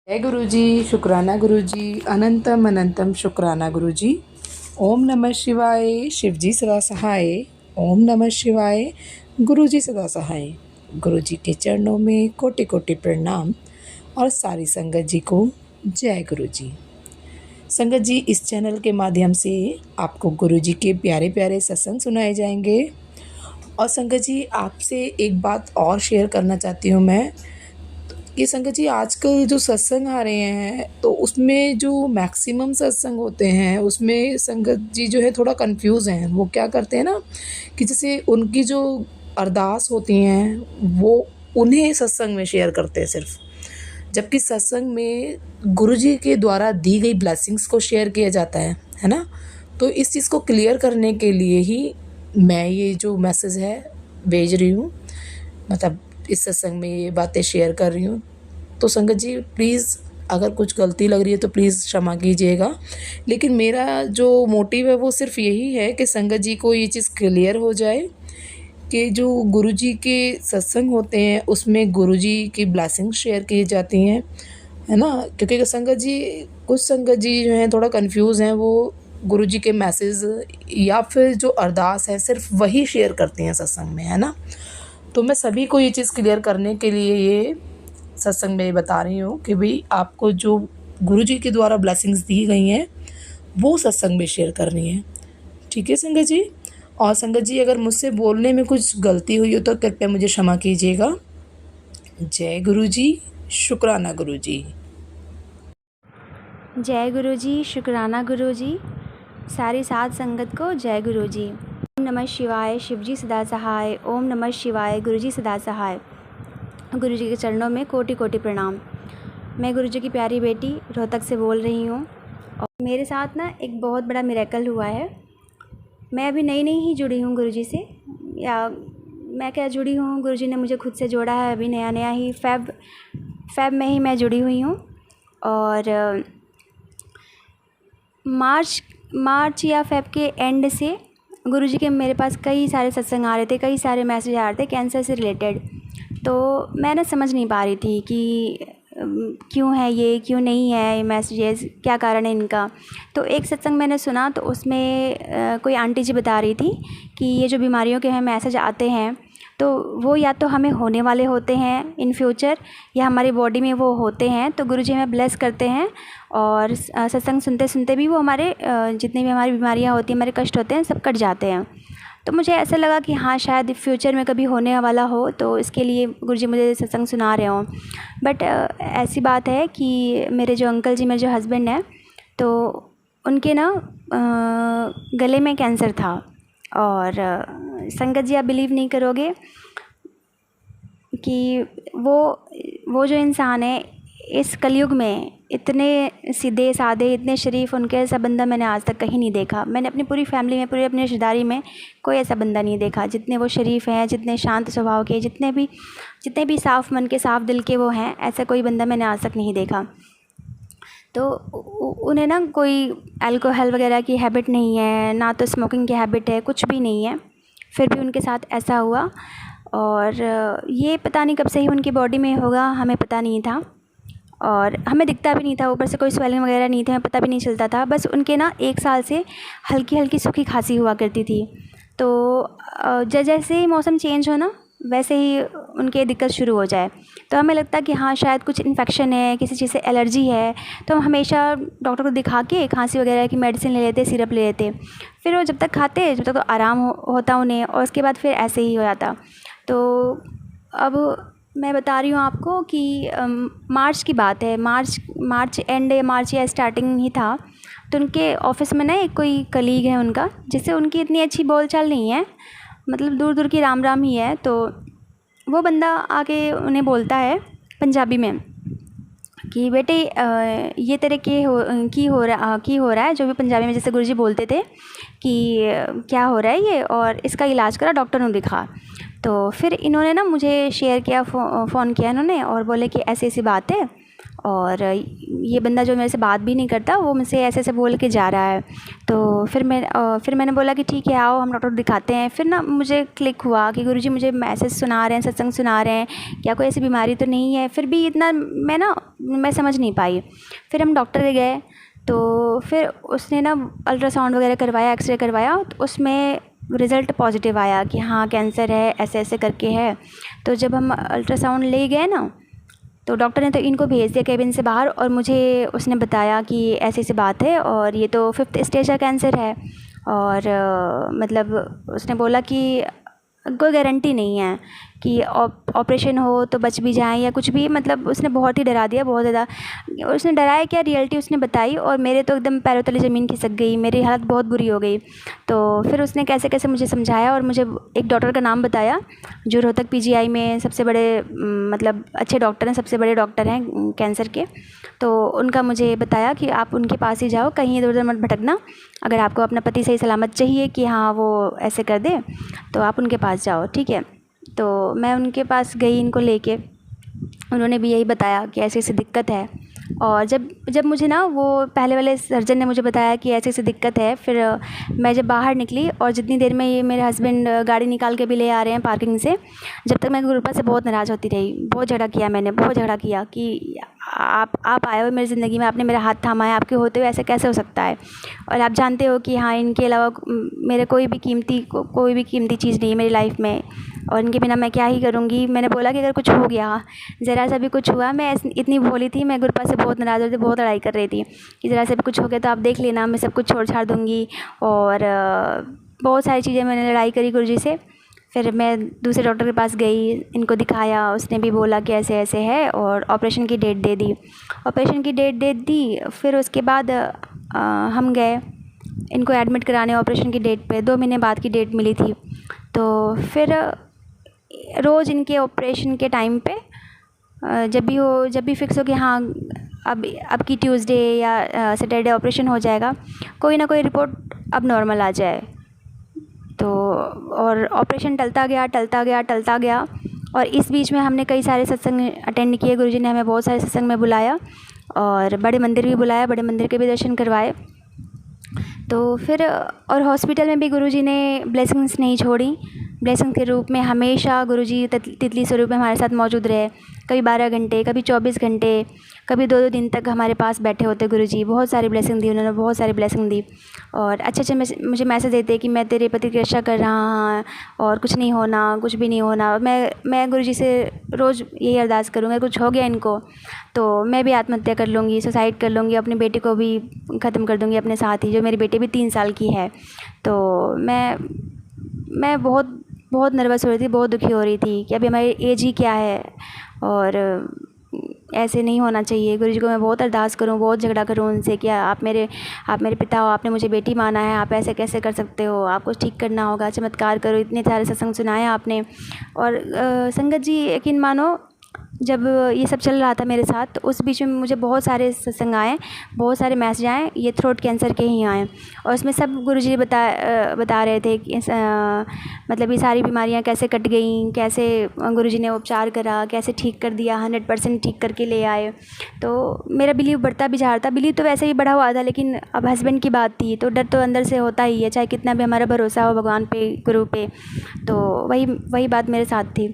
जय गुरु जी, शुक्राना गुरु जी, अनंतम अनंतम शुक्राना गुरु जी। ओम नमः शिवाय, शिव जी सदा सहाय। ओम नमः शिवाय, गुरु जी सदा सहाय। गुरु जी के चरणों में कोटि कोटि प्रणाम और सारी संगत जी को जय गुरु जी। संगत जी, इस चैनल के माध्यम से आपको गुरु जी के प्यारे प्यारे सत्संग सुनाए जाएंगे। और संगत जी, आपसे एक बात और शेयर करना चाहती हूँ मैं कि संगत जी, आजकल जो सत्संग आ रहे हैं तो उसमें जो मैक्सिमम सत्संग होते हैं उसमें संगत जी जो है थोड़ा कंफ्यूज हैं। वो क्या करते हैं ना कि जैसे उनकी जो अरदास होती हैं वो उन्हें सत्संग में शेयर करते हैं सिर्फ, जबकि सत्संग में गुरु जी के द्वारा दी गई ब्लेसिंग्स को शेयर किया जाता है ना। तो इस चीज़ को क्लियर करने के लिए ही मैं ये जो मैसेज है भेज रही हूँ, मतलब इस सत्संग में ये बातें शेयर कर रही हूँ। तो संगत जी प्लीज़, अगर कुछ गलती लग रही है तो प्लीज़ क्षमा कीजिएगा। लेकिन मेरा जो मोटिव है वो सिर्फ यही है कि संगत जी को ये चीज़ क्लियर हो जाए कि जो गुरु जी के सत्संग होते हैं उसमें गुरु जी की ब्लेसिंग शेयर की जाती हैं, है ना। क्योंकि संगत जी, कुछ संगत जी जो हैं थोड़ा कंफ्यूज हैं, वो गुरु जी के मैसेज या फिर जो अरदास है सिर्फ वही शेयर करते हैं सत्संग में, है ना। तो मैं सभी को ये चीज़ क्लियर करने के लिए ये सत्संग में बता रही हूँ कि भाई आपको जो गुरु जी के द्वारा ब्लेसिंग्स दी गई हैं वो सत्संग में शेयर करनी है, ठीक है संगत जी। और संगत जी, अगर मुझसे बोलने में कुछ गलती हुई हो तो कृपया मुझे क्षमा कीजिएगा। जय गुरु जी, शुक्राना गुरु जी। जय गुरु जी, शुक्राना गुरु जी। सारी साध संगत को जय गुरु जी। ओम नमः शिवाय, शिव जी सदा सहाय। ओम नमः शिवाय, गुरु जी सदा सहाय। गुरु जी के चरणों में कोटि कोटि प्रणाम। मैं गुरु जी की प्यारी बेटी रोहतक से बोल रही हूँ और मेरे साथ ना एक बहुत बड़ा मिरेकल हुआ है। मैं अभी नई नई ही जुड़ी हूँ गुरु जी से, या मैं क्या जुड़ी हूँ, गुरु जी ने मुझे खुद से जोड़ा है। अभी नया नया ही फेब में ही मैं जुड़ी हुई हूँ। और मार्च या फेब के एंड से गुरु जी के मेरे पास कई सारे सत्संग आ रहे थे, कई सारे मैसेज आ रहे थे कैंसर से रिलेटेड। तो मैं ना समझ नहीं पा रही थी कि क्यों है ये, क्यों नहीं है ये मैसेजेस, क्या कारण है इनका। तो एक सत्संग मैंने सुना तो उसमें कोई आंटी जी बता रही थी कि ये जो बीमारियों के हमें मैसेज आते हैं तो वो या तो हमें होने वाले होते हैं इन फ्यूचर, या हमारी बॉडी में वो होते हैं। तो गुरुजी हमें ब्लेस करते हैं और सत्संग सुनते सुनते भी वो हमारे जितनी भी हमारी बीमारियां होती हैं, हमारे कष्ट होते हैं, सब कट जाते हैं। तो मुझे ऐसा लगा कि हाँ, शायद फ्यूचर में कभी होने वाला हो तो इसके लिए गुरुजी मुझे सत्संग सुना रहे हों। बट ऐसी बात है कि मेरे जो अंकल जी, मेरे जो हस्बैंड हैं, तो उनके ना गले में कैंसर था। और संगत जी, आप बिलीव नहीं करोगे कि वो जो इंसान है इस कलयुग में, इतने सीधे साधे, इतने शरीफ, उनके ऐसा बंदा मैंने आज तक कहीं नहीं देखा। मैंने अपनी पूरी फैमिली में, पूरी अपनी रिश्तेदारी में कोई ऐसा बंदा नहीं देखा। जितने वो शरीफ हैं, जितने शांत स्वभाव के, जितने भी साफ़ मन के, साफ़ दिल के वो हैं, ऐसा कोई बंदा मैंने आज तक नहीं देखा। तो उन्हें ना कोई अल्कोहल वगैरह की हैबिट नहीं है, ना तो स्मोकिंग की हैबिट है, कुछ भी नहीं है। फिर भी उनके साथ ऐसा हुआ। और ये पता नहीं कब से ही उनकी बॉडी में होगा, हमें पता नहीं था और हमें दिखता भी नहीं था। ऊपर से कोई स्वेलिंग वगैरह नहीं थी, हमें पता भी नहीं चलता था। बस उनके ना 1 साल से हल्की हल्की सूखी खांसी हुआ करती थी। तो जैसे ही मौसम चेंज हो ना, वैसे ही उनके दिक्कत शुरू हो जाए। तो हमें लगता कि हाँ, शायद कुछ इन्फेक्शन है, किसी चीज़ से एलर्जी है। तो हम हमेशा डॉक्टर को दिखा के खांसी वगैरह की मेडिसिन ले लेते, सिरप ले लेते। फिर वो जब तक खाते, जब तक तो आराम होता उन्हें, और उसके बाद फिर ऐसे ही हो जाता। तो अब मैं बता रही हूँ आपको कि मार्च की बात है, मार्च एंड, मार्च या स्टार्टिंग ही था। तो उनके ऑफिस में ना एक कोई कलीग है उनका, जिससे उनकी इतनी अच्छी बोलचाल नहीं है, मतलब दूर दूर की राम राम ही है। तो वो बंदा आके उन्हें बोलता है पंजाबी में कि बेटे, ये तेरे की हो रहा है, जो भी पंजाबी में जैसे गुरुजी बोलते थे कि क्या हो रहा है ये, और इसका इलाज करा, डॉक्टर ने दिखा। तो फिर इन्होंने ना मुझे शेयर किया, फ़ोन किया इन्होंने और बोले कि ऐसी ऐसी बात है। और ये बंदा जो मेरे से बात भी नहीं करता वो मुझसे ऐसे ऐसे बोल के जा रहा है। तो फिर मैंने बोला कि ठीक है आओ हम डॉक्टर को दिखाते हैं। फिर ना मुझे क्लिक हुआ कि गुरुजी मुझे मैसेज सुना रहे हैं, सत्संग सुना रहे हैं, क्या कोई ऐसी बीमारी तो नहीं है। फिर भी इतना मैं समझ नहीं पाई। फिर हम डॉक्टर के गए तो फिर उसने ना अल्ट्रासाउंड वगैरह करवाया, एक्सरे करवाया, तो उसमें रिज़ल्ट पॉजिटिव आया कि हाँ कैंसर है, ऐसे ऐसे करके है। तो जब हम अल्ट्रासाउंड ले गए ना तो डॉक्टर ने तो इनको भेज दिया केबिन से बाहर, और मुझे उसने बताया कि ऐसी ऐसी बात है और ये तो 5th स्टेज का कैंसर है। और मतलब उसने बोला कि कोई गारंटी नहीं है कि ऑपरेशन हो तो बच भी जाएँ या कुछ भी। मतलब उसने बहुत ही डरा दिया, बहुत ज़्यादा। उसने डराया क्या, रियलिटी उसने बताई और मेरे तो एकदम पैरों तले ज़मीन खिसक गई, मेरी हालत बहुत बुरी हो गई। तो फिर उसने कैसे कैसे मुझे समझाया और मुझे एक डॉक्टर का नाम बताया जो रोहतक पीजीआई में सबसे बड़े मतलब अच्छे डॉक्टर हैं, सबसे बड़े डॉक्टर हैं कैंसर के। तो उनका मुझे बताया कि आप उनके पास ही जाओ, कहीं इधर उधर मत भटकना। अगर आपको अपना पति सही सलामत चाहिए कि हाँ वो ऐसे कर दे तो आप उनके पास जाओ, ठीक है। तो मैं उनके पास गई इनको लेके, उन्होंने भी यही बताया कि ऐसी ऐसी दिक्कत है। और जब जब मुझे ना वो पहले वाले सर्जन ने मुझे बताया कि ऐसी ऐसी दिक्कत है, फिर मैं जब बाहर निकली और जितनी देर में ये मेरे हस्बैंड गाड़ी निकाल के भी ले आ रहे हैं पार्किंग से, जब तक मैं गुरुपा से बहुत नाराज़ होती रही। बहुत झगड़ा किया मैंने, बहुत झगड़ा किया कि आप आए हो मेरी ज़िंदगी में, आपने मेरा हाथ थामा है, आपके होते हुए ऐसे कैसे हो सकता है। और आप जानते हो कि हाँ इनके अलावा मेरे कोई भी कीमती चीज़ नहीं है मेरी लाइफ में, और इनके बिना मैं क्या ही करूँगी। मैंने बोला कि अगर कुछ हो गया, ज़रा सा भी कुछ हुआ, मैं इतनी भोली थी, मैं गुरुपा से बहुत नाराज़ हो रही थी, बहुत लड़ाई कर रही थी कि ज़रा सा भी कुछ हो गया तो आप देख लेना, मैं सब कुछ छोड़ छाड़ दूँगी। और बहुत सारी चीज़ें मैंने लड़ाई करी गुरुजी से। फिर मैं दूसरे डॉक्टर के पास गई, इनको दिखाया, उसने भी बोला कि ऐसे ऐसे है और ऑपरेशन की डेट दे दी। ऑपरेशन की डेट दे दी, फिर उसके बाद हम गए इनको एडमिट कराने ऑपरेशन की डेट पे। 2 महीने बाद की डेट मिली थी। तो फिर रोज़ इनके ऑपरेशन के टाइम पे जब भी फिक्स हो कि हाँ अब की ट्यूसडे या सैटरडे ऑपरेशन हो जाएगा, कोई ना कोई रिपोर्ट अब नॉर्मल आ जाए। तो और ऑपरेशन टलता गया। और इस बीच में हमने कई सारे सत्संग अटेंड किए, गुरुजी ने हमें बहुत सारे सत्संग में बुलाया और बड़े मंदिर भी बुलाया, बड़े मंदिर के भी दर्शन करवाए। तो फिर और हॉस्पिटल में भी गुरुजी ने ब्लेसिंग्स नहीं छोड़ी। ब्लेसिंग के रूप में हमेशा गुरुजी तितली स्वरूप में हमारे साथ मौजूद रहे। कभी 12 घंटे, कभी 24 घंटे, कभी 2-2 दिन तक हमारे पास बैठे होते गुरुजी। बहुत सारी ब्लेसिंग दी उन्होंने, बहुत सारी ब्लेसिंग दी। और अच्छे मुझे मैसेज देते कि मैं तेरे पति की रक्षा कर रहा हूँ और कुछ नहीं होना, कुछ भी नहीं होना। मैं गुरुजी से रोज़ यही अरदास करूँगी, कुछ हो गया इनको तो मैं भी आत्महत्या कर लूँगी, सुसाइड कर लूँगी, अपनी बेटी को भी ख़त्म कर दूँगी अपने साथ ही, जो मेरी बेटी भी 3 साल की है। तो मैं बहुत नर्वस हो रही थी, बहुत दुखी हो रही थी कि अभी हमारी एज ही क्या है और ऐसे नहीं होना चाहिए। गुरुजी को मैं बहुत अरदास करूं, बहुत झगड़ा करूं उनसे कि आप मेरे पिता हो, आपने मुझे बेटी माना है, आप ऐसे कैसे कर सकते हो, आपको ठीक करना होगा, चमत्कार करो। इतने सारे सत्संग सुनाए आपने। और संगत जी यकीन मानो, जब ये सब चल रहा था मेरे साथ तो उस बीच में मुझे बहुत सारे सत्संग आए, बहुत सारे मैसेज आए, ये थ्रोट कैंसर के ही आए। और उसमें सब गुरुजी बता रहे थे कि मतलब ये सारी बीमारियां कैसे कट गई, कैसे गुरुजी ने उपचार करा, कैसे ठीक कर दिया, 100% ठीक करके ले आए। तो मेरा बिलीव बढ़ता भी जा रहा था। बिलीव तो वैसे ही बढ़ा हुआ था, लेकिन अब हस्बैंड की बात थी तो डर तो अंदर से होता ही है, चाहे कितना भी हमारा भरोसा हो भगवान पे, गुरु पे। तो वही बात मेरे साथ थी।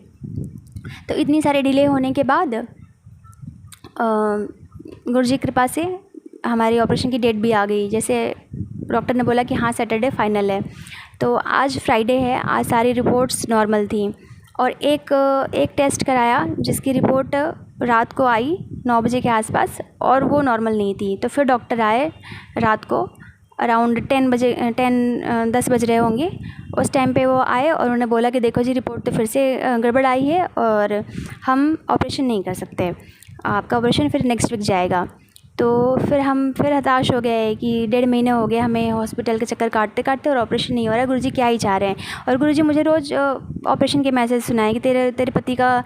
तो इतनी सारे डिले होने के बाद गुरुजी की कृपा से हमारी ऑपरेशन की डेट भी आ गई। जैसे डॉक्टर ने बोला कि हाँ सैटरडे फाइनल है। तो आज फ्राइडे है, आज सारी रिपोर्ट्स नॉर्मल थी। और एक टेस्ट कराया जिसकी रिपोर्ट रात को आई 9 बजे के आसपास और वो नॉर्मल नहीं थी। तो फिर डॉक्टर आए रात को अराउंड 10 बज रहे होंगे। उस टाइम पे वो आए और उन्होंने बोला कि देखो जी रिपोर्ट तो फिर से गड़बड़ आई है और हम ऑपरेशन नहीं कर सकते, आपका ऑपरेशन फिर नेक्स्ट वीक जाएगा। तो हम फिर हताश हो गए कि 1.5 महीने हो गए हमें हॉस्पिटल के चक्कर काटते और ऑपरेशन नहीं हो रहा है, गुरुजी क्या ही चाह रहे हैं। और गुरुजी मुझे रोज़ ऑपरेशन के मैसेज सुनाए कि तेरे पति का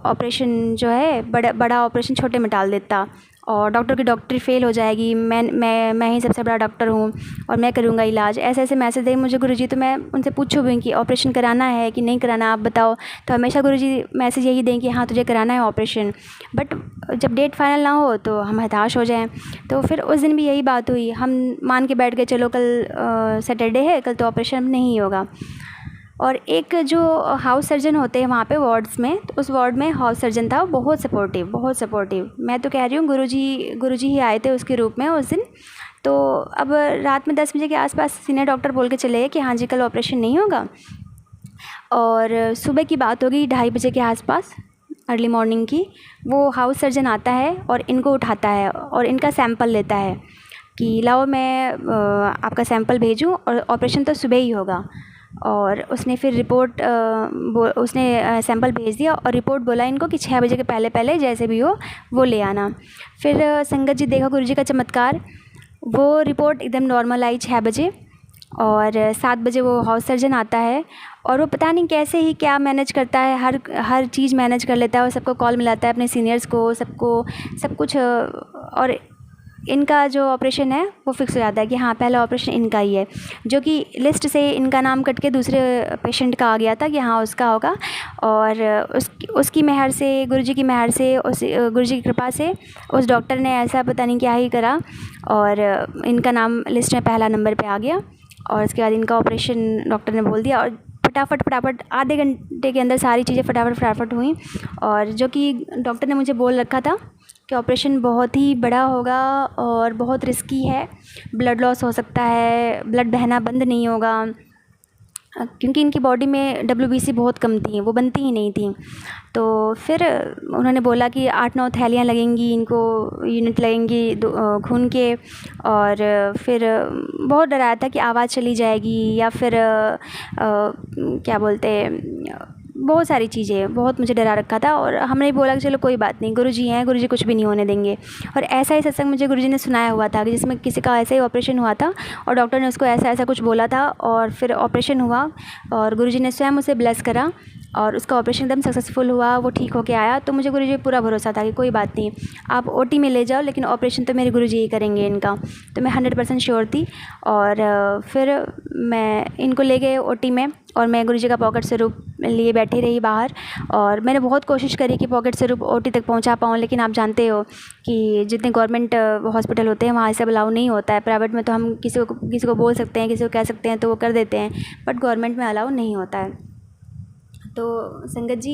ऑपरेशन जो है बड़ा ऑपरेशन छोटे में टाल देता और डॉक्टर की डॉक्टरी फ़ेल हो जाएगी, मैं ही सबसे बड़ा डॉक्टर हूँ और मैं करूँगा इलाज, ऐसे ऐसे मैसेज दें मुझे गुरुजी। तो मैं उनसे पूछूँ भी कि ऑपरेशन कराना है कि नहीं कराना, आप बताओ। तो हमेशा गुरुजी मैसेज यही दें कि हाँ तुझे कराना है ऑपरेशन, बट जब डेट फाइनल ना हो तो हम हताश हो जाएं। तो फिर उस दिन भी यही बात हुई, हम मान के बैठ गए चलो कल सैटरडे है, कल तो ऑपरेशन नहीं होगा। और एक जो हाउस सर्जन होते हैं वहाँ पे वार्ड्स में, तो उस वार्ड में हाउस सर्जन था, बहुत सपोर्टिव, बहुत सपोर्टिव। मैं तो कह रही हूँ गुरुजी ही आए थे उसके रूप में उस दिन। तो अब रात में 10 बजे के आसपास सीनियर डॉक्टर बोल के चले गए कि हाँ जी कल ऑपरेशन नहीं होगा। और सुबह की बात होगी 2:30 बजे के आसपास, अर्ली मॉर्निंग की, वो हाउस सर्जन आता है और इनको उठाता है और इनका सैंपल लेता है कि लाओ मैं आपका सैंपल भेजूँ और ऑपरेशन तो सुबह ही होगा। और उसने फिर रिपोर्ट उसने सैंपल भेज दिया और रिपोर्ट बोला इनको कि 6 बजे के पहले पहले जैसे भी हो वो ले आना। फिर संगत जी देखो गुरुजी का चमत्कार, वो रिपोर्ट एकदम नॉर्मल आई 6 बजे। और 7 बजे वो हाउस सर्जन आता है और वो पता नहीं कैसे ही क्या मैनेज करता है, हर चीज़ मैनेज कर लेता है और सबको कॉल मिलाता है, अपने सीनियर्स को, सबको सब कुछ। और इनका जो ऑपरेशन है वो फिक्स हो जाता है कि हाँ पहला ऑपरेशन इनका ही है, जो कि लिस्ट से इनका नाम कट के दूसरे पेशेंट का आ गया था कि हाँ उसका होगा। और उसकी मेहर से, गुरुजी की मेहर से, गुरुजी की कृपा से उस डॉक्टर ने ऐसा पता नहीं क्या ही करा और इनका नाम लिस्ट में पहला नंबर पे आ गया। और उसके बाद इनका ऑपरेशन डॉक्टर ने बोल दिया और फटाफट आधे घंटे के अंदर सारी चीज़ें फटाफट हुई। और जो कि डॉक्टर ने मुझे बोल रखा था कि ऑपरेशन बहुत ही बड़ा होगा और बहुत रिस्की है, ब्लड लॉस हो सकता है, ब्लड बहना बंद नहीं होगा, क्योंकि इनकी बॉडी में WBC बहुत कम थी, वो बनती ही नहीं थी। तो फिर उन्होंने बोला कि 8-9 थैलियाँ लगेंगी इनको, यूनिट लगेंगी खून के। और फिर बहुत डराया था कि आवाज़ चली जाएगी या फिर क्या बोलते हैं, बहुत सारी चीज़ें, बहुत मुझे डरा रखा था। और हमने बोला कि चलो कोई बात नहीं, गुरुजी हैं, गुरुजी कुछ भी नहीं होने देंगे। और ऐसा ही सत्संग मुझे गुरुजी ने सुनाया हुआ था कि जिसमें किसी का ऐसा ही ऑपरेशन हुआ था और डॉक्टर ने उसको ऐसा ऐसा कुछ बोला था और फिर ऑपरेशन हुआ और गुरुजी ने स्वयं उसे ब्लेस करा और उसका ऑपरेशन एकदम सक्सेसफुल हुआ, वो ठीक होके आया। तो मुझे गुरुजी पे पूरा भरोसा था कि कोई बात नहीं, आप OT में ले जाओ, लेकिन ऑपरेशन तो मेरे गुरुजी ही करेंगे इनका। तो मैं 100% श्योर थी। और फिर मैं इनको ले गए OT में और मैं गुरुजी का पॉकेट स्वरूप लिए बैठी रही बाहर। और मैंने बहुत कोशिश करी कि पॉकेट स्वरूप OT तक पहुंचा पाऊँ, लेकिन आप जानते हो कि जितने गवर्नमेंट हॉस्पिटल होते हैं वहाँ से अलाउ नहीं होता है। प्राइवेट में तो हम किसी को बोल सकते हैं, किसी को कह सकते हैं तो वो कर देते हैं, बट गवर्नमेंट में अलाउ नहीं होता है। तो संगत जी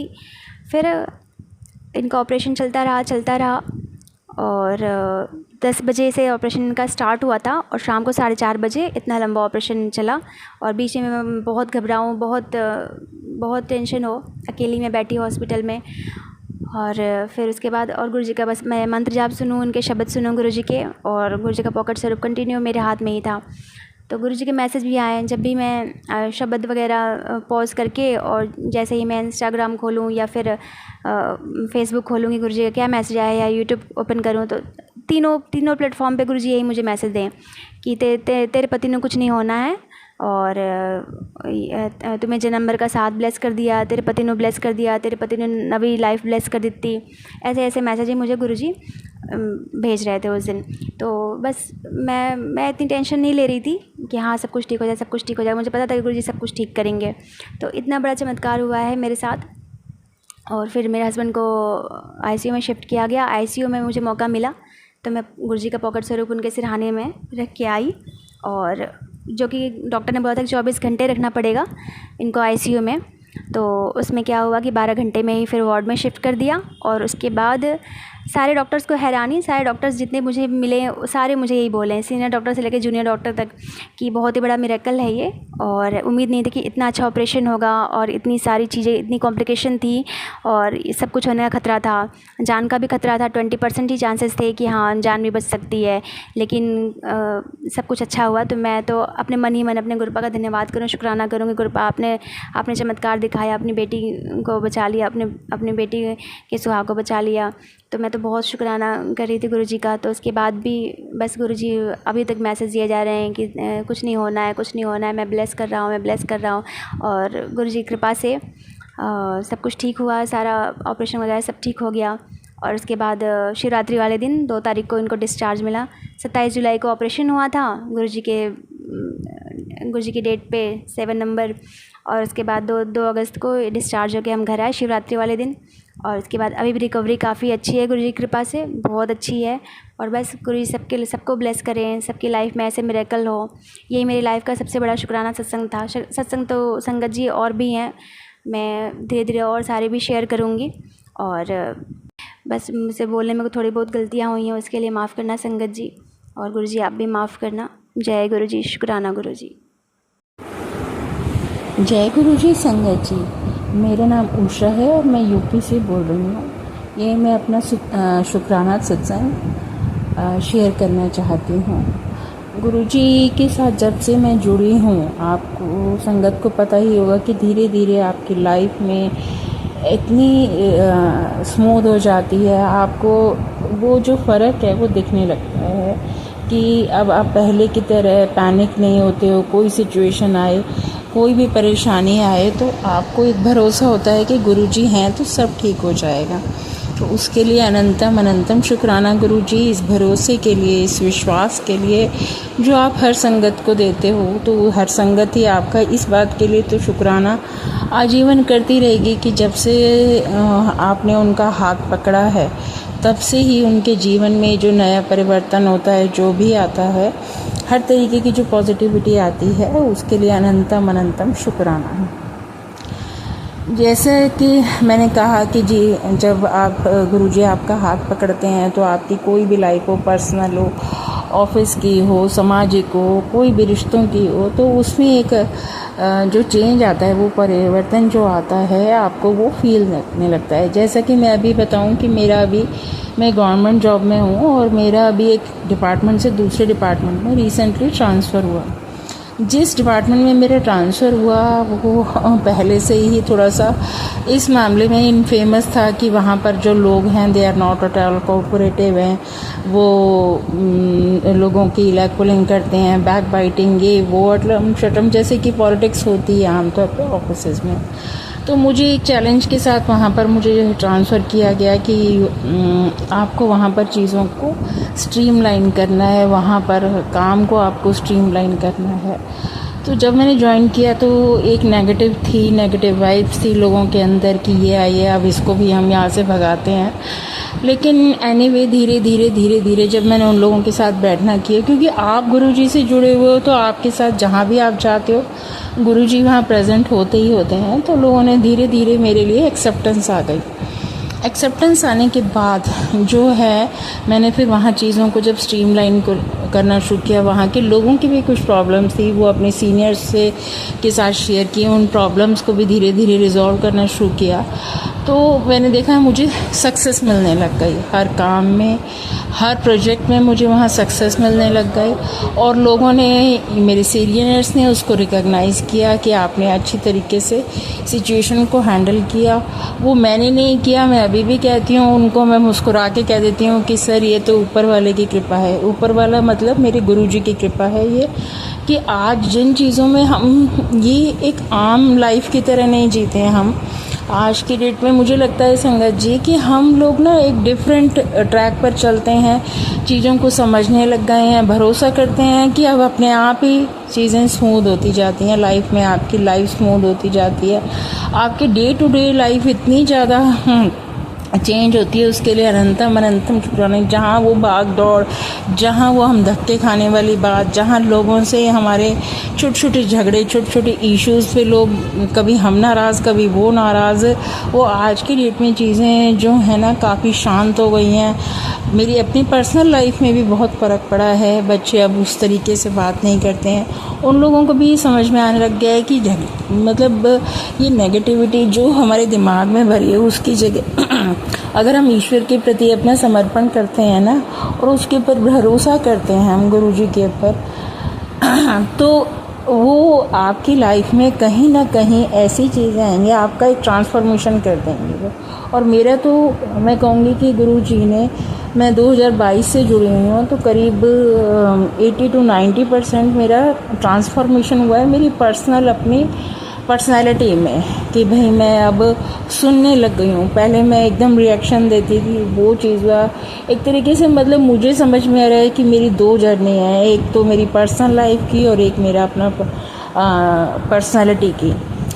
फिर इनका ऑपरेशन चलता रहा और 10 बजे से ऑपरेशन इनका स्टार्ट हुआ था और शाम को 4:30 बजे इतना लंबा ऑपरेशन चला। और बीच में मैं बहुत घबराऊँ, बहुत टेंशन हो, अकेली मैं बैठी हॉस्पिटल में। और फिर उसके बाद और गुरुजी का बस मैं मंत्र जाप सुनूँ, उनके शब्द सुनूँ गुरुजी के, और गुरुजी का पॉकेट स्वरूप कंटिन्यू मेरे हाथ में ही था। तो गुरुजी के मैसेज भी आए जब भी मैं शब्द वगैरह पॉज करके, और जैसे ही मैं इंस्टाग्राम खोलूँ या फिर फेसबुक खोलूँगी गुरुजी का क्या मैसेज आया, या यूट्यूब ओपन करूँ तो तीनों प्लेटफॉर्म पे गुरुजी यही मुझे मैसेज दें कि तेरे पति ने कुछ नहीं होना है और तुम्हें जन्म का साथ ब्लेस कर दिया, तेरे पति ने ब्लेस कर दिया, तेरे पति ने नवी लाइफ ब्लेस कर दी। ऐसे ऐसे मैसेज ही मुझे गुरुजी भेज रहे थे उस दिन। तो बस मैं इतनी टेंशन नहीं ले रही थी कि हाँ सब कुछ ठीक हो जाए, सब कुछ ठीक हो जाए। मुझे पता था कि गुरुजी सब कुछ ठीक करेंगे। तो इतना बड़ा चमत्कार हुआ है मेरे साथ। और फिर मेरे हस्बैंड को ICU में शिफ्ट किया गया। ICU में मुझे मौका मिला तो मैं गुरुजी का पॉकेट स्वरूप उनके सिरहाने में रख के आई, और जो कि डॉक्टर ने बोला था कि 24 घंटे रखना पड़ेगा इनको ICU में। तो उसमें क्या हुआ कि 12 घंटे में ही फिर वार्ड में शिफ्ट कर दिया। और उसके बाद सारे डॉक्टर्स को हैरानी, सारे डॉक्टर्स जितने मुझे मिले सारे मुझे यही बोले, सीनियर डॉक्टर से लेकर जूनियर डॉक्टर तक, कि बहुत ही बड़ा मिरेकल है ये, और उम्मीद नहीं थी कि इतना अच्छा ऑपरेशन होगा और इतनी सारी चीज़ें, इतनी कॉम्प्लिकेशन थी और सब कुछ होने का खतरा था, जान का भी खतरा था। 20% ही चांसेस थे कि हाँ जान भी बच सकती है, लेकिन सब कुछ अच्छा हुआ। तो मैं तो अपने मन ही मन अपने गुरुपा का धन्यवाद करूँ, शुक्राना करूँगी। गुरुपा आपने चमत्कार दिखाया, अपनी बेटी को बचा लिया, अपनी बेटी के सुहाग को बचा लिया। तो मैं तो बहुत शुक्राना कर रही थी गुरुजी का। तो उसके बाद भी बस गुरुजी अभी तक मैसेज दिए जा रहे हैं कि कुछ नहीं होना है, कुछ नहीं होना है, मैं ब्लेस कर रहा हूँ। और गुरुजी की कृपा से सब कुछ ठीक हुआ, सारा ऑपरेशन वगैरह सब ठीक हो गया। और उसके बाद शिवरात्रि वाले दिन 2 तारीख को इनको डिस्चार्ज मिला। 27 जुलाई को ऑपरेशन हुआ था गुरुजी की डेट पे 7 नंबर, और उसके बाद 2 अगस्त को डिस्चार्ज होकर हम घर आए शिवरात्रि वाले दिन। और उसके बाद अभी भी रिकवरी काफ़ी अच्छी है गुरुजी की कृपा से, बहुत अच्छी है। और बस गुरुजी सबको ब्लेस करें, सबकी लाइफ में ऐसे मिरेकल हो। यही मेरी लाइफ का सबसे बड़ा शुक्राना सत्संग था। सत्संग तो संगत जी और भी हैं, मैं धीरे धीरे और सारे भी शेयर करूँगी। और बस मुझसे बोलने में थोड़ी बहुत गलतियाँ हुई हैं, उसके लिए माफ़ करना संगत जी, और गुरुजी आप भी माफ़ करना। जय गुरुजी, शुक्राना गुरुजी। जय गुरु जी। संगत जी, मेरा नाम उषा है और मैं यूपी से बोल रही हूँ। ये मैं अपना शुक्राना सत्संग शेयर करना चाहती हूँ। गुरु जी के साथ जब से मैं जुड़ी हूँ, आपको संगत को पता ही होगा कि धीरे धीरे आपकी लाइफ में इतनी स्मूथ हो जाती है, आपको वो जो फ़र्क है वो दिखने लगता है कि अब आप पहले की तरह पैनिक नहीं होते हो। कोई सिचुएशन आए, कोई भी परेशानी आए तो आपको एक भरोसा होता है कि गुरुजी हैं तो सब ठीक हो जाएगा। तो उसके लिए अनंतम अनंतम शुक्राना गुरुजी, इस भरोसे के लिए, इस विश्वास के लिए जो आप हर संगत को देते हो। तो हर संगत ही आपका इस बात के लिए तो शुक्राना आजीवन करती रहेगी कि जब से आपने उनका हाथ पकड़ा है तब से ही उनके जीवन में जो नया परिवर्तन होता है, जो भी आता है, हर तरीके की जो पॉजिटिविटी आती है, उसके लिए अनंतम अनंतम शुक्राना है। जैसे कि मैंने कहा कि जी, जब आप गुरुजी आपका हाथ पकड़ते हैं तो आपकी कोई भी लाइफ हो, पर्सनल हो, ऑफिस की हो, सामाजिक हो, कोई भी रिश्तों की हो, तो उसमें एक जो चेंज आता है, वो परिवर्तन जो आता है, आपको वो फील लगने लगता है। जैसा कि मैं अभी बताऊं कि मैं गवर्नमेंट जॉब में हूँ और मेरा अभी एक डिपार्टमेंट से दूसरे डिपार्टमेंट में रिसेंटली ट्रांसफ़र हुआ। जिस डिपार्टमेंट में मेरा ट्रांसफ़र हुआ वो पहले से ही थोड़ा सा इस मामले में इनफेमस था कि वहाँ पर जो लोग हैं they are not at all cooperative हैं। वो लोगों की लैग पुलिंग करते हैं, बैक बाइटिंग, ये वो अटलम शटम जैसे कि पॉलिटिक्स होती है आमतौर पर ऑफिस में। तो मुझे एक चैलेंज के साथ वहाँ पर मुझे ट्रांसफ़र किया गया कि आपको वहाँ पर चीज़ों को स्ट्रीमलाइन करना है, वहाँ पर काम को आपको स्ट्रीमलाइन करना है। तो जब मैंने ज्वाइन किया तो एक नेगेटिव वाइब्स थी लोगों के अंदर कि ये आइए अब इसको भी हम यहाँ से भगाते हैं। लेकिन एनीवे धीरे धीरे जब मैंने उन लोगों के साथ बैठना किया, क्योंकि आप गुरुजी से जुड़े हुए हो तो आपके साथ जहाँ भी आप जाते हो गुरुजी वहाँ प्रेजेंट होते ही होते हैं। तो लोगों ने धीरे धीरे मेरे लिए एक्सेप्टेंस आ गई। एक्सेप्टेंस आने के बाद जो है मैंने फिर वहाँ चीज़ों को जब स्ट्रीमलाइन करना शुरू किया, वहाँ के लोगों की भी कुछ प्रॉब्लम्स थी, वो अपने सीनियर्स से के साथ शेयर किए, उन प्रॉब्लम्स को भी धीरे धीरे रिजॉल्व करना शुरू किया। तो मैंने देखा मुझे सक्सेस मिलने लग गई, हर काम में, हर प्रोजेक्ट में मुझे वहाँ सक्सेस मिलने लग गई। और लोगों ने, मेरे सीनियर्स ने उसको रिकॉग्नाइज़ किया कि आपने अच्छी तरीके से सिचुएशन को हैंडल किया। वो मैंने नहीं किया, मैं अभी भी कहती हूँ उनको, मैं मुस्कुरा के कह देती हूँ कि सर ये तो ऊपर वाले की कृपा है। ऊपर वाला मतलब मेरे गुरुजी की कृपा है ये, कि आज जिन चीज़ों में हम ये एक आम लाइफ की तरह नहीं जीते हैं हम आज की डेट में। मुझे लगता है संगत जी कि हम लोग ना एक डिफरेंट ट्रैक पर चलते हैं, चीज़ों को समझने लग गए हैं, भरोसा करते हैं कि अब अपने आप ही चीज़ें स्मूथ होती जाती हैं, लाइफ में आपकी लाइफ स्मूथ होती जाती है, आपकी डे टू डे लाइफ इतनी ज़्यादा चेंज होती है। उसके लिए अनंतम शुक्राना। जहाँ वो भाग दौड़, जहाँ वो हम धक्के खाने वाली बात, जहाँ लोगों से हमारे छोटे छोटे झगड़े, छोटे छोटे इश्यूज़ पे लोग कभी हम नाराज़ कभी वो नाराज़, वो आज की डेट में चीज़ें जो है ना काफ़ी शांत हो गई हैं। मेरी अपनी पर्सनल लाइफ में भी बहुत फ़र्क पड़ा है। बच्चे अब उस तरीके से बात नहीं करते हैं, उन लोगों को भी समझ में आने लग गया है कि मतलब ये नेगेटिविटी जो हमारे दिमाग में भरी है उसकी जगह अगर हम ईश्वर के प्रति अपना समर्पण करते हैं ना और उसके ऊपर भरोसा करते हैं हम गुरुजी के ऊपर, तो वो आपकी लाइफ में कहीं ना कहीं ऐसी चीज़ें आएंगी, आपका एक ट्रांसफॉर्मेशन कर देंगे वो। और मेरा तो मैं कहूँगी कि गुरुजी ने, मैं 2022 से जुड़ी हुई हूँ तो करीब 80 to 90% मेरा ट्रांसफॉर्मेशन हुआ है मेरी पर्सनल अपनी पर्सनालिटी में कि भाई मैं अब सुनने लग गई हूँ। पहले मैं एकदम रिएक्शन देती थी, वो चीज़ हुआ एक तरीके से, मतलब मुझे समझ में आ रहा है कि मेरी दो जर्नी है, एक तो मेरी पर्सनल लाइफ की और एक मेरा अपना पर्सनालिटी की।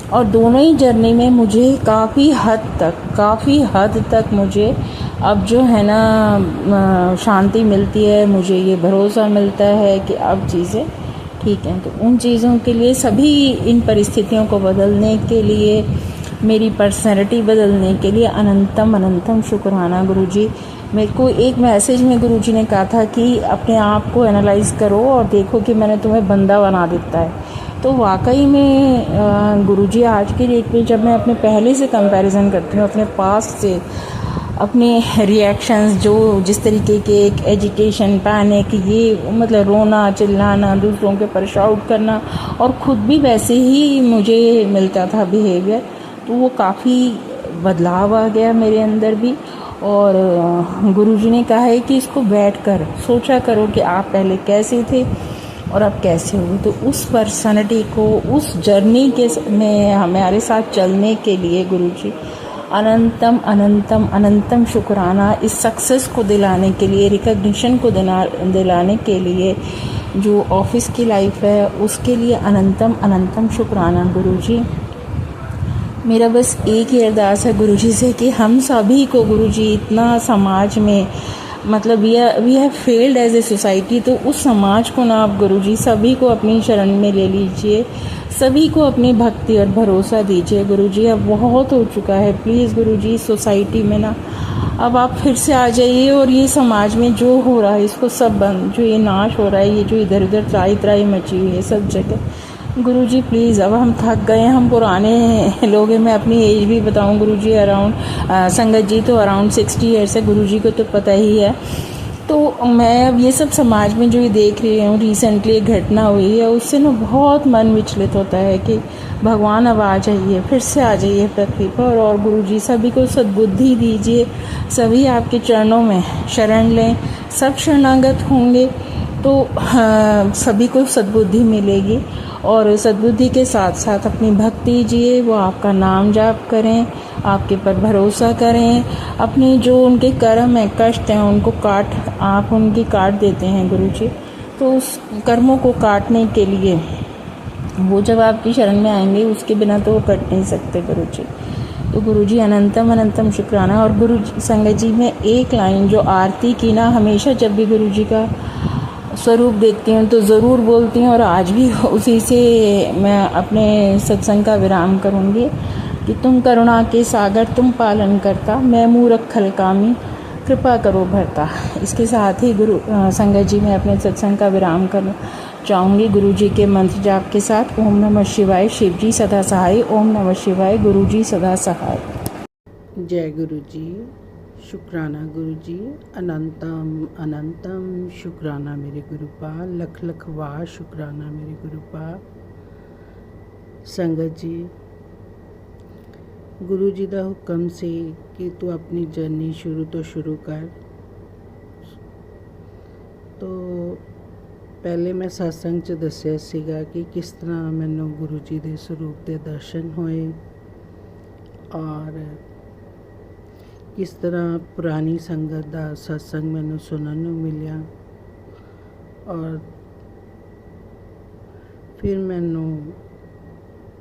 और दोनों ही जर्नी में मुझे काफ़ी हद तक मुझे अब जो है ना शांति मिलती है, मुझे ये भरोसा मिलता है कि अब चीज़ें ठीक हैं। तो उन चीज़ों के लिए, सभी इन परिस्थितियों को बदलने के लिए, मेरी पर्सनैलिटी बदलने के लिए अनंतम शुक्राना गुरुजी। मेरे को एक मैसेज में गुरुजी ने कहा था कि अपने आप को एनालाइज करो और देखो कि मैंने तुम्हें बंदा बना देता है। तो वाकई में गुरुजी आज की डेट में जब मैं अपने पहले से कंपैरिजन करती हूँ, अपने पास्ट से, अपने रिएक्शंस जो जिस तरीके के एक एजिटेशन, पैनिक, ये मतलब रोना चिल्लाना, दूसरों के ऊपर शाउट करना, और ख़ुद भी वैसे ही मुझे मिलता था बिहेवियर, तो वो काफ़ी बदलाव आ गया मेरे अंदर भी। और गुरुजी ने कहा है कि इसको बैठ कर सोचा करो कि आप पहले कैसे थे और अब कैसे हो। तो उस पर्सनालिटी को, उस जर्नी के में हमारे साथ चलने के लिए गुरुजी अनंतम शुक्राना। इस सक्सेस को दिलाने के लिए, रिकग्निशन को दिलाने के लिए, जो ऑफिस की लाइफ है उसके लिए अनंतम शुक्राना गुरुजी। मेरा बस एक ही अरदास है गुरुजी से कि हम सभी को गुरुजी, इतना समाज में मतलब we have failed as a society, तो उस समाज को ना आप गुरुजी सभी को अपनी शरण में ले लीजिए, सभी को अपनी भक्ति और भरोसा दीजिए गुरुजी। अब बहुत हो चुका है, प्लीज़ गुरुजी सोसाइटी में ना अब आप फिर से आ जाइए और ये समाज में जो हो रहा है इसको सब बंद, जो ये नाश हो रहा है, ये जो इधर उधर त्राही त्राही मची हुई है सब जगह गुरुजी प्लीज़। अब हम थक गए हैं, हम पुराने लोग हैं। मैं अपनी एज भी बताऊं गुरुजी, अराउंड संगत जी तो अराउंड 60 ईयर्स है, गुरुजी को तो पता ही है। तो मैं अब ये सब समाज में जो ये देख रही हूँ, रिसेंटली एक घटना हुई है, उससे ना बहुत मन विचलित होता है कि भगवान अब आ जाइए, फिर से आ जाइए पृथ्वी पर, और गुरुजी सभी को सद्बुद्धि दीजिए, सभी आपके चरणों में शरण लें, सब शरणागत होंगे तो सभी को सद्बुद्धि मिलेगी। और सद्बुद्धि के साथ साथ अपनी भक्ति जिए, वो आपका नाम जाप करें, आपके पर भरोसा करें, अपने जो उनके कर्म हैं, कष्ट हैं, उनको आप उनकी काट देते हैं गुरुजी। तो उस कर्मों को काटने के लिए वो जब आपकी शरण में आएंगे, उसके बिना तो वो कट नहीं सकते गुरुजी। तो गुरुजी अनंतम शुक्राना। और गुरु संगत जी में एक लाइन जो आरती की ना, हमेशा जब भी गुरुजी का स्वरूप देखती हूँ तो ज़रूर बोलती हूँ, और आज भी उसी से मैं अपने सत्संग का विराम करूँगी कि तुम करुणा के सागर, तुम पालन करता, मैं मूरख खलकामी, कृपा करो भरता। इसके साथ ही गुरु संगत जी मैं अपने सत्संग का विराम करना चाहूँगी गुरु जी के मंत्र जाप के साथ। ओम नमः शिवाय, शिव जी सदा सहाय। ओम नमः शिवाय, गुरु जी सदा सहाय। जय गुरु जी। शुक्राना गुरु जी, अनंतम शुक्राना मेरे गुरुपाल, लख वाह शुक्राना मेरे गुरुपाल। संगत जी, गुरु जी का हुक्म से कि तू अपनी जर्नी शुरू कर। तो पहले मैं सत्संग च दस्सिया सीगा कि किस तरह मैनू गुरु जी के स्वरूप के दर्शन होए और किस तरह पुरानी संगत का सत्संग मैनू सुनने नूं मिलिया, और फिर मैनू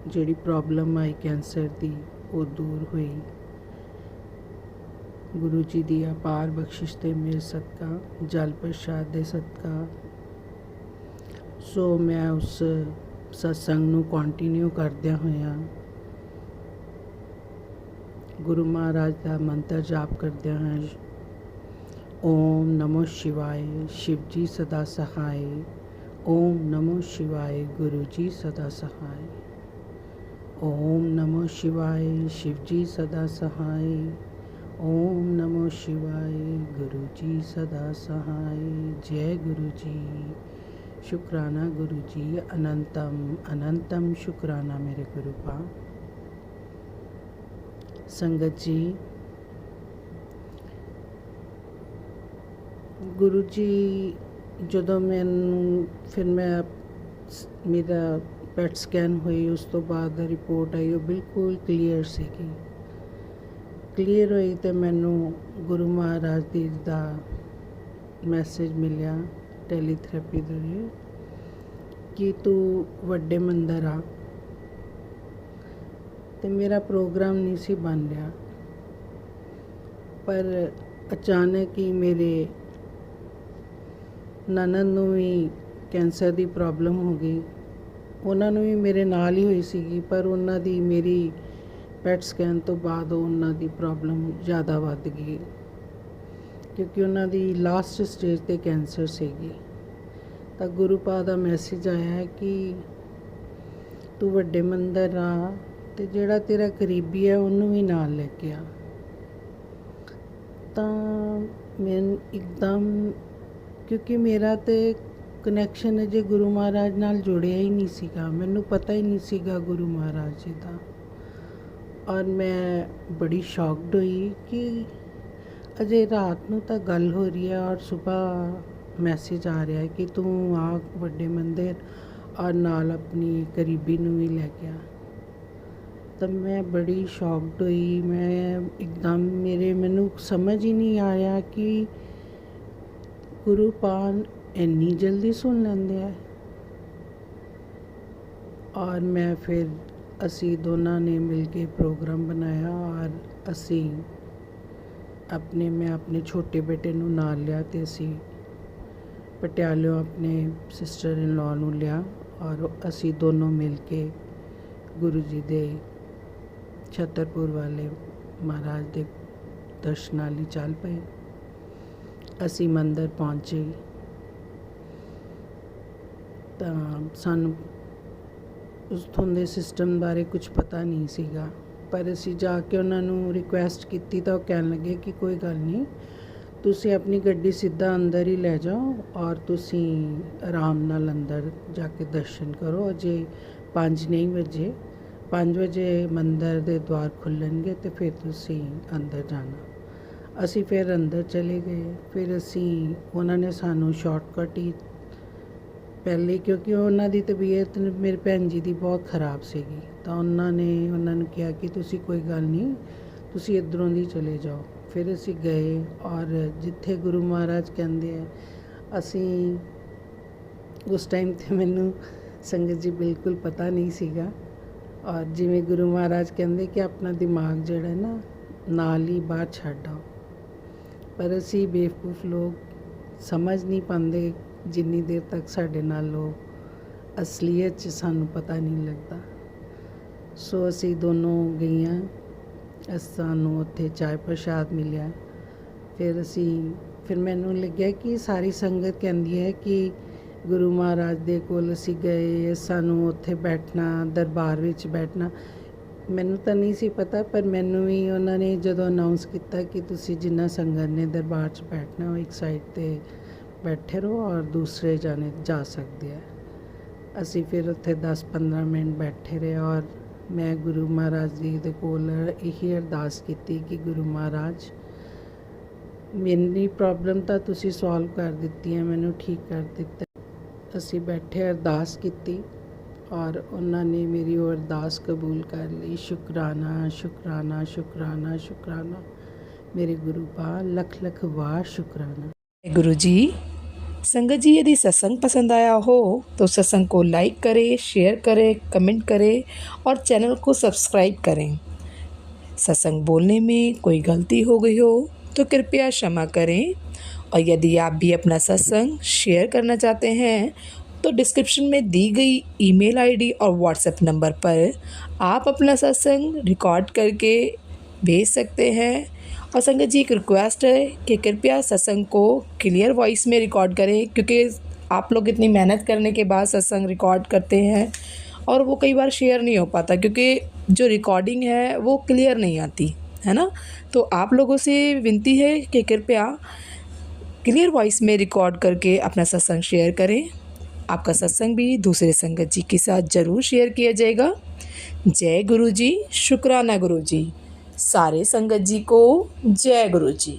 जिहड़ी प्रॉब्लम आई कैंसर की वो दूर हुई। गुरु जी की अपार बख्शिश ते मेरे सदका, जल प्रसाद दे सदका। सो मैं उस सत्संग नूं कंटिन्यू करदिया होया गुरु महाराज का मंत्र जाप करते हैं। ओम नमो शिवाय, शिव जी सदा सहाय। ओम नमो शिवाय, गुरु जी सदा सहाय। ओम नमो शिवाय, शिव जी सदा सहाय। ओम नमो शिवाय, गुरु जी सदा सहाय। जय गुरु जी। शुक्राना गुरु जी, अनंतम शुक्राना मेरे गुरुपा। संगत जी, गुरु जी जदों मैं मेरा ਪੈਟ ਸਕੈਨ ਹੋਈ ਉਸ ਤੋਂ ਬਾਅਦ ਰਿਪੋਰਟ ਆਈ ਉਹ ਬਿਲਕੁਲ ਕਲੀਅਰ ਸੀਗੀ। ਕਲੀਅਰ ਹੋਈ ਤੇ ਮੈਨੂੰ ਗੁਰੂ ਮਹਾਰਾਜ ਜੀ ਦਾ ਮੈਸੇਜ ਮਿਲਿਆ ਟੈਲੀਥੈਰੇਪੀ ਦੇ ਜ਼ਰੀਏ ਕਿ ਤੂੰ ਵੱਡੇ ਮੰਦਰ ਆ। ਤੇ ਮੇਰਾ ਪ੍ਰੋਗਰਾਮ ਨਹੀਂ ਸੀ ਬਣ ਰਿਹਾ, ਪਰ ਅਚਾਨਕ ਹੀ ਮੇਰੇ ਨਨਦ ਨੂੰ ਵੀ ਕੈਂਸਰ ਦੀ ਪ੍ਰੋਬਲਮ ਹੋ ਗਈ। ਉਹਨਾਂ ਨੂੰ ਵੀ ਮੇਰੇ ਨਾਲ ਹੀ ਹੋਈ ਸੀਗੀ, ਪਰ ਉਹਨਾਂ ਦੀ ਮੇਰੀ ਪੈਟ ਸਕੈਨ ਤੋਂ ਬਾਅਦ ਉਹਨਾਂ ਦੀ ਪ੍ਰੋਬਲਮ ਜ਼ਿਆਦਾ ਵੱਧ ਗਈ, ਕਿਉਂਕਿ ਉਹਨਾਂ ਦੀ ਲਾਸਟ ਸਟੇਜ 'ਤੇ ਕੈਂਸਰ ਸੀਗੀ। ਤਾਂ ਗੁਰੂ ਪਾਦ ਦਾ ਮੈਸੇਜ ਆਇਆ ਕਿ ਤੂੰ ਵੱਡੇ ਮੰਦਰ ਆ ਤੇ ਜਿਹੜਾ ਤੇਰਾ ਕਰੀਬੀ ਹੈ ਉਹਨੂੰ ਵੀ ਨਾਲ ਲੈ ਕੇ ਆ। ਤਾਂ ਮੈਂ ਇੱਕਦਮ, ਕਿਉਂਕਿ ਮੇਰਾ ਤੇ ਕਨੈਕਸ਼ਨ ਅਜੇ ਗੁਰੂ ਮਹਾਰਾਜ ਨਾਲ ਜੁੜਿਆ ਹੀ ਨਹੀਂ ਸੀਗਾ, ਮੈਨੂੰ ਪਤਾ ਹੀ ਨਹੀਂ ਸੀਗਾ ਗੁਰੂ ਮਹਾਰਾਜ ਜੀ ਦਾ। ਔਰ ਮੈਂ ਬੜੀ ਸ਼ੌਕਡ ਹੋਈ ਕਿ ਅਜੇ ਰਾਤ ਨੂੰ ਤਾਂ ਗੱਲ ਹੋ ਰਹੀ ਹੈ ਔਰ ਸਵੇਰ ਮੈਸੇਜ ਆ ਰਿਹਾ ਹੈ ਕਿ ਤੂੰ ਆ ਵੱਡੇ ਮੰਦਰ ਔਰ ਨਾਲ ਆਪਣੀ ਕਰੀਬੀ ਨੂੰ ਵੀ ਲੈ ਕੇ ਆ। ਤਾਂ ਮੈਂ ਬੜੀ ਸ਼ੌਕਡ ਹੋਈ। ਮੈਂ ਇੱਕਦਮ ਮੈਨੂੰ ਸਮਝ ਹੀ ਨਹੀਂ ਆਇਆ ਕਿ ਗੁਰੂ ਪਾਨ ਇੰਨੀ ਜਲਦੀ ਸੁਣ ਲੈਂਦੇ ਆ। ਔਰ ਅਸੀਂ ਦੋਨਾਂ ਨੇ ਮਿਲ ਕੇ ਪ੍ਰੋਗਰਾਮ ਬਣਾਇਆ ਔਰ ਅਸੀਂ ਮੈਂ ਆਪਣੇ ਛੋਟੇ ਬੇਟੇ ਨੂੰ ਨਾਲ ਲਿਆ ਤੇ ਅਸੀਂ ਪਟਿਆਲਿਓਂ ਆਪਣੇ ਸਿਸਟਰ ਇਨ ਲਾਅ ਨੂੰ ਲਿਆ ਔਰ ਅਸੀਂ ਦੋਨੋਂ ਮਿਲ ਕੇ ਗੁਰੂ ਜੀ ਦੇ ਛਤਰਪੁਰ ਵਾਲੇ ਮਹਾਰਾਜ ਦੇ ਦਰਸ਼ਨਾਂ ਲਈ ਚੱਲ ਪਏ। ਅਸੀਂ ਮੰਦਰ ਪਹੁੰਚੇ ਤਾਂ ਸਾਨੂੰ ਉੱਥੋਂ ਦੇ ਸਿਸਟਮ ਬਾਰੇ ਕੁਝ ਪਤਾ ਨਹੀਂ ਸੀਗਾ, ਪਰ ਅਸੀਂ ਜਾ ਕੇ ਉਹਨਾਂ ਨੂੰ ਰਿਕੁਐਸਟ ਕੀਤੀ ਤਾਂ ਉਹ ਕਹਿਣ ਲੱਗੇ ਕਿ ਕੋਈ ਗੱਲ ਨਹੀਂ, ਤੁਸੀਂ ਆਪਣੀ ਗੱਡੀ ਸਿੱਧਾ ਅੰਦਰ ਹੀ ਲੈ ਜਾਓ ਔਰ ਤੁਸੀਂ ਆਰਾਮ ਨਾਲ ਅੰਦਰ ਜਾ ਕੇ ਦਰਸ਼ਨ ਕਰੋ। ਅਜੇ 5 ਨਹੀਂ ਵਜੇ, 5 ਵਜੇ ਮੰਦਰ ਦੇ ਦੁਆਰ ਖੁੱਲ੍ਹਣਗੇ ਅਤੇ ਫਿਰ ਤੁਸੀਂ ਅੰਦਰ ਜਾਣਾ। ਅਸੀਂ ਫਿਰ ਅੰਦਰ ਚਲੇ ਗਏ। ਫਿਰ ਉਹਨਾਂ ਨੇ ਸਾਨੂੰ ਸ਼ਾਰਟਕਟ ਹੀ ਪਹਿਲੇ, ਕਿਉਂਕਿ ਉਹਨਾਂ ਦੀ ਤਬੀਅਤ ਮੇਰੇ ਭੈਣ ਜੀ ਦੀ ਬਹੁਤ ਖਰਾਬ ਸੀਗੀ, ਤਾਂ ਉਹਨਾਂ ਨੂੰ ਕਿਹਾ ਕਿ ਤੁਸੀਂ ਕੋਈ ਗੱਲ ਨਹੀਂ, ਤੁਸੀਂ ਇੱਧਰੋਂ ਦੀ ਚਲੇ ਜਾਓ। ਫਿਰ ਅਸੀਂ ਗਏ ਔਰ ਜਿੱਥੇ ਗੁਰੂ ਮਹਾਰਾਜ ਕਹਿੰਦੇ ਆ, ਅਸੀਂ ਉਸ ਟਾਈਮ 'ਤੇ ਮੈਨੂੰ ਸੰਗਤ ਜੀ ਬਿਲਕੁਲ ਪਤਾ ਨਹੀਂ ਸੀਗਾ। ਔਰ ਜਿਵੇਂ ਗੁਰੂ ਮਹਾਰਾਜ ਕਹਿੰਦੇ ਕਿ ਆਪਣਾ ਦਿਮਾਗ ਜਿਹੜਾ ਨਾ ਨਾਲ ਹੀ ਬਾਹਰ ਛੱਡ ਆਓ, ਪਰ ਅਸੀਂ ਬੇਵਕੂਫ ਲੋਕ ਸਮਝ ਨਹੀਂ ਪਾਉਂਦੇ ਜਿੰਨੀ ਦੇਰ ਤੱਕ ਸਾਡੇ ਨਾਲ ਉਹ ਅਸਲੀਅਤ 'ਚ ਸਾਨੂੰ ਪਤਾ ਨਹੀਂ ਲੱਗਦਾ। ਸੋ ਅਸੀਂ ਦੋਨੋਂ ਗਈਆਂ, ਸਾਨੂੰ ਉੱਥੇ ਚਾय ਪ੍ਰਸ਼ਾਦ ਮਿਲਿਆ। ਫਿਰ ਮੈਨੂੰ ਲੱਗਿਆ ਕਿ ਸਾਰੀ ਸੰਗਤ ਕਹਿੰਦੀ ਹੈ ਕਿ ਗੁਰੂ ਮਹਾਰਾਜ ਦੇ ਕੋਲ ਅਸੀਂ ਗਏ, ਸਾਨੂੰ ਉੱਥੇ ਬੈਠਣਾ, ਦਰਬਾਰ ਵਿੱਚ ਬੈਠਣਾ। ਮੈਨੂੰ ਤਾਂ ਨਹੀਂ ਸੀ ਪਤਾ, ਪਰ ਮੈਨੂੰ ਵੀ ਉਹਨਾਂ ਨੇ ਜਦੋਂ ਅਨਾਊਂਸ ਕੀਤਾ ਕਿ ਤੁਸੀਂ ਜਿੰਨਾ ਸੰਗਤ ਨੇ ਦਰਬਾਰ 'ਚ ਬੈਠਣਾ ਉਹ ਇੱਕ ਸਾਈਡ 'ਤੇ ਬੈਠੇ ਰਹੋ ਔਰ ਦੂਸਰੇ ਜਾਣੇ ਜਾ ਸਕਦੇ ਆ। ਅਸੀਂ ਫਿਰ ਉੱਥੇ 10-15 ਮਿੰਟ ਬੈਠੇ ਰਹੇ ਔਰ ਮੈਂ ਗੁਰੂ ਮਹਾਰਾਜ ਜੀ ਦੇ ਕੋਲ ਇਹੀ ਅਰਦਾਸ ਕੀਤੀ ਕਿ ਗੁਰੂ ਮਹਾਰਾਜ, ਮੇਰੀ ਪ੍ਰੋਬਲਮ ਤਾਂ ਤੁਸੀਂ ਸੋਲਵ ਕਰ ਦਿੱਤੀ ਹੈ, ਮੈਨੂੰ ਠੀਕ ਕਰ ਦਿੱਤਾ। ਅਸੀਂ ਬੈਠੇ ਅਰਦਾਸ ਕੀਤੀ ਔਰ ਉਹਨਾਂ ਨੇ ਮੇਰੀ ਉਹ ਅਰਦਾਸ ਕਬੂਲ ਕਰ ਲਈ। ਸ਼ੁਕਰਾਨਾ ਸ਼ੁਕਰਾਨਾ ਸ਼ੁਕਰਾਨਾ ਸ਼ੁਕਰਾਨਾ, ਮੇਰੇ ਗੁਰੂ ਪਾ ਲੱਖ ਲੱਖ ਵਾਰ शुक्राना। गुरु जी, संगत जी यदि सत्संग पसंद आया हो तो सत्संग को लाइक करें, शेयर करें, कमेंट करें और चैनल को सब्सक्राइब करें। सत्संग बोलने में कोई गलती हो गई हो तो कृपया क्षमा करें। और यदि आप भी अपना सत्संग शेयर करना चाहते हैं तो डिस्क्रिप्शन में दी गई ईमेल आईडी और व्हाट्सएप नंबर पर आप अपना सत्संग रिकॉर्ड करके भेज सकते हैं। और संगत जी एक रिक्वेस्ट है कि कृपया सत्संग को क्लियर वॉइस में रिकॉर्ड करें, क्योंकि आप लोग इतनी मेहनत करने के बाद सत्संग रिकॉर्ड करते हैं और वो कई बार शेयर नहीं हो पाता, क्योंकि जो रिकॉर्डिंग है वो क्लियर नहीं आती है ना। तो आप लोगों से विनती है कि कृपया क्लियर वॉइस में रिकॉर्ड करके अपना सत्संग शेयर करें। आपका सत्संग भी दूसरे संगत जी के साथ ज़रूर शेयर किया जाएगा। जय गुरु जी, शुक्राना गुरु जी। सारे संगत जी को जय गुरु जी।